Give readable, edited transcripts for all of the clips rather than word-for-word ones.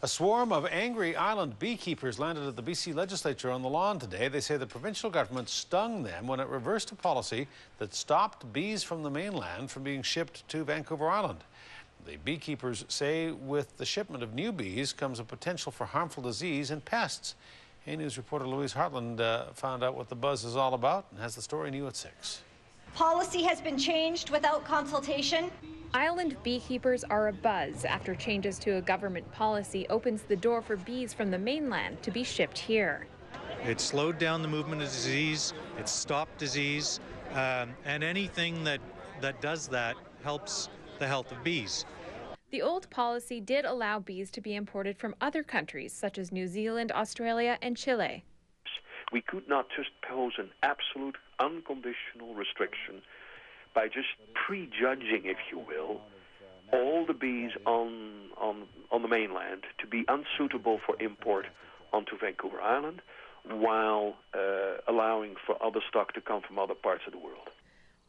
A swarm of angry island beekeepers landed at the BC Legislature on the lawn today. They say the provincial government stung them when it reversed a policy that stopped bees from the mainland from being shipped to Vancouver Island. The beekeepers say with the shipment of new bees comes a potential for harmful disease and pests. A-News reporter Louise Hartland found out what the buzz is all about and has the story new at 6. Policy has been changed without consultation. Island beekeepers are abuzz after changes to a government policy opens the door for bees from the mainland to be shipped here. It slowed down the movement of disease, it stopped disease, and anything that does that helps the health of bees. The old policy did allow bees to be imported from other countries such as New Zealand, Australia, and Chile. We could not just pose an absolute unconditional restriction by just prejudging, if you will, all the bees on the mainland to be unsuitable for import onto Vancouver Island, while allowing for other stock to come from other parts of the world.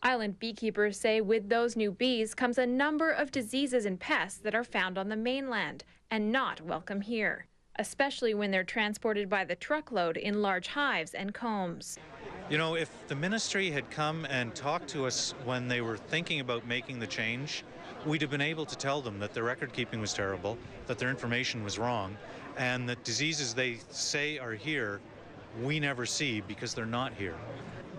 Island beekeepers say with those new bees comes a number of diseases and pests that are found on the mainland and not welcome here, especially when they're transported by the truckload in large hives and combs. You know, if the ministry had come and talked to us when they were thinking about making the change, we'd have been able to tell them that their record keeping was terrible, that their information was wrong, and that diseases they say are here, we never see because they're not here.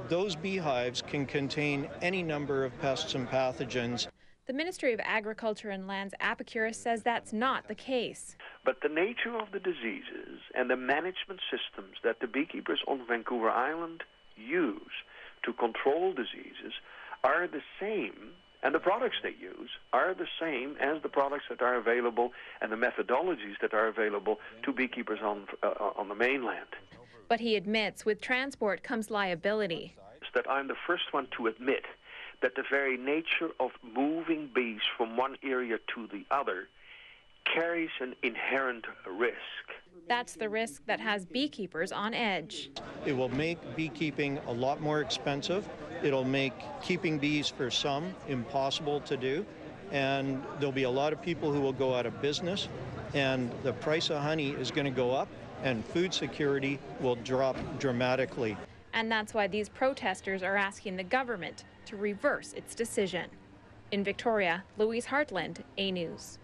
Those beehives can contain any number of pests and pathogens. The Ministry of Agriculture and Land's Apiculturist says that's not the case. But the nature of the diseases and the management systems that the beekeepers on Vancouver Island use to control diseases are the same, and the products they use are the same as the products that are available and the methodologies that are available to beekeepers on the mainland. But he admits with transport comes liability. That I'm the first one to admit that the very nature of moving bees from one area to the other carries an inherent risk. That's the risk that has beekeepers on edge. It will make beekeeping a lot more expensive. It'll make keeping bees for some impossible to do. And there'll be a lot of people who will go out of business, and the price of honey is going to go up, and food security will drop dramatically. And that's why these protesters are asking the government to reverse its decision. In Victoria, Louise Hartland, A-News.